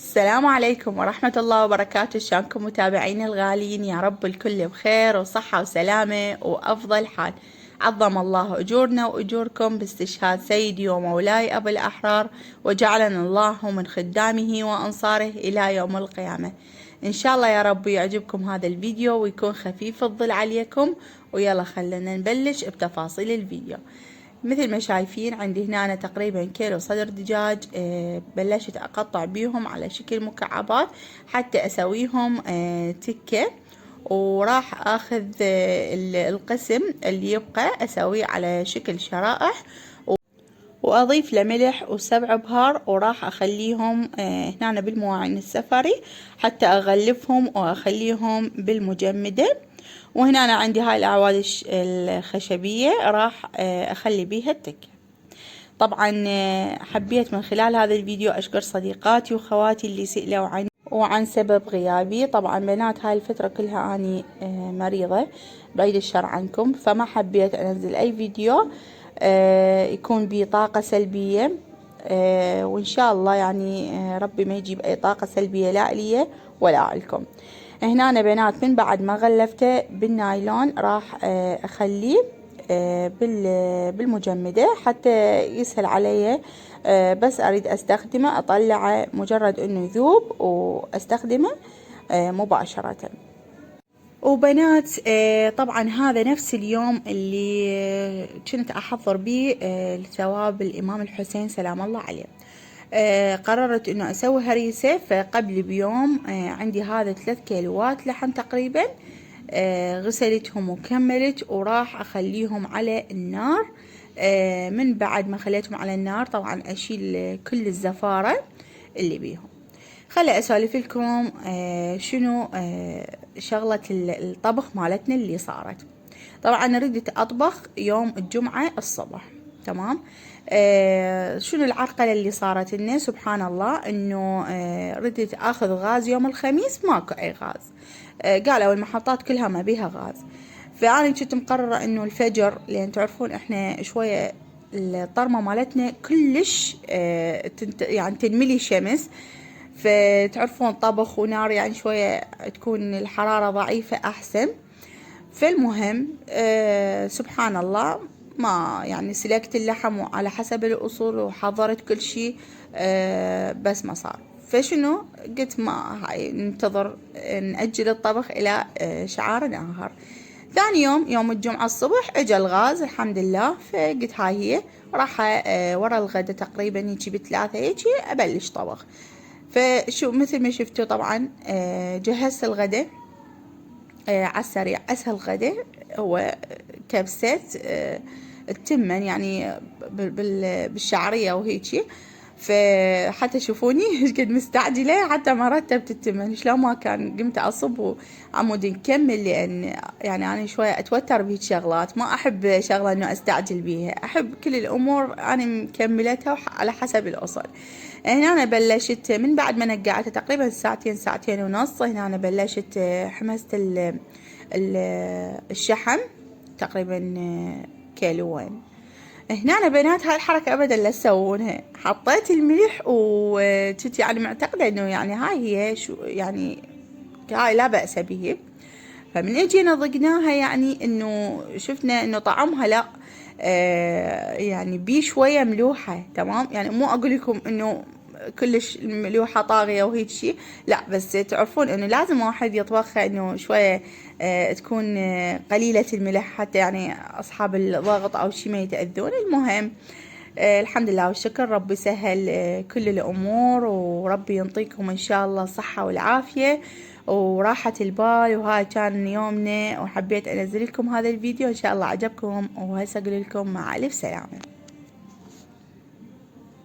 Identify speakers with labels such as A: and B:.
A: السلام عليكم ورحمة الله وبركاته. شلونكم متابعيني الغاليين؟ يا رب الكل بخير وصحة وسلامة وأفضل حال. عظم الله أجورنا وأجوركم باستشهاد سيدي ومولاي أبو الأحرار، وجعلنا الله من خدامه وأنصاره إلى يوم القيامة. إن شاء الله يا رب يعجبكم هذا الفيديو ويكون خفيف الظل عليكم. ويلا خلينا نبلش بتفاصيل الفيديو. مثل ما شايفين عندي هنا أنا تقريبا كيلو صدر دجاج. بلشت أقطع بيهم على شكل مكعبات حتى أسويهم تكة، وراح أخذ القسم اللي يبقى أسويه على شكل شرائح، وأضيف له ملح وسبع بهار، وراح أخليهم هنا بالمواعين السفري حتى أغلفهم وأخليهم بالمجمدة. وهنا أنا عندي هاي الأعواد الخشبية راح أخلي بيها التكة. طبعا حبيت من خلال هذا الفيديو أشكر صديقاتي وخواتي اللي سئلوا عني وعن سبب غيابي. طبعا بنات هاي الفترة كلها أني مريضة بعيد الشر عنكم، فما حبيت أنزل أي فيديو يكون بيه طاقة سلبية. وإن شاء الله يعني ربي ما يجيب أي طاقة سلبية لا إلي ولا لكم. هنا أنا بنات من بعد ما غلفته بالنايلون راح أخليه بالمجمدة حتى يسهل علي. بس أريد أستخدمه أطلعه مجرد أنه يذوب وأستخدمه مباشرة. وبنات طبعا هذا نفس اليوم اللي كنت أحضر به لثواب الإمام الحسين سلام الله عليه. قررت انه اسوي هريسة، فقبل بيوم عندي هذا 3 كيلوات لحم تقريبا. غسلتهم وكملت وراح اخليهم على النار. من بعد ما خليتهم على النار طبعا اشيل كل الزفارة اللي بيهم. خلي اسولف لكم شنو شغلة الطبخ مالتنا اللي صارت. طبعا ردت اطبخ يوم الجمعة الصبح، تمام. شنو العرقلة اللي صارت لنا؟ سبحان الله انه ردت اخذ غاز يوم الخميس، ماكو اي غاز. قالوا المحطات كلها ما بيها غاز. فانا كنت مقررة انه الفجر، لان تعرفون احنا شوية الطرمة مالتنا كلش يعني تنملي شمس، فتعرفون طبخ ونار يعني شوية تكون الحرارة ضعيفة احسن. فالمهم سبحان الله ما يعني سلقت اللحم على حسب الأصول وحضرت كل شيء، بس ما صار. فشنو قلت ما هاي ننتظر نأجل الطبخ إلى شعار آخر. ثاني يوم يوم الجمعة الصبح اجى الغاز الحمد لله. فقلت هاي هي راح ورا الغدا تقريبا هيجي ب3 هيجي أبلش طبخ. فشو مثل ما شفتوا طبعا جهزت الغدا على السريع. أسهل غدا هو كبسة التمن يعني بالشعرية وهيجي. فحتى شوفوني ايش قد مستعجلة، حتى ما رتبت التمن شلون ما كان قمت أصب وعمود نكمل، لأن يعني أنا شوية أتوتر بهيك شغلات، ما أحب شغلة إنه أستعجل بيها، أحب كل الأمور أنا مكملتها على حسب الأصل. هنا أنا بلشت من بعد ما نقعت تقريبا ساعتين ونص. هنا أنا بلشت حمست الشحم تقريبا كيلوين. هنا أنا بنات هاي الحركة أبدا لا تسوونها. حطيت الملح وكنت يعني معتقدة إنه يعني هاي هي شو يعني هاي لا بأس به. فمن اجينا ضقناها يعني إنه شفنا إنه طعمها لا يعني بي شوية ملوحة، تمام. يعني مو أقول لكم إنه كلش ملوحة طاغية وهيك شيء، لا، بس تعرفون إنه لازم واحد يطبخها إنه شوية تكون قليلة الملح حتى يعني أصحاب الضغط أو شي ما يتأذون. المهم الحمد لله والشكر، ربي سهل كل الأمور، وربي ينطيكم إن شاء الله الصحة والعافية وراحة البال. وهاي كان يومنا، وحبيت أنزل لكم هذا الفيديو. إن شاء الله عجبكم، وهسه أقول لكم مع ألف سلامة.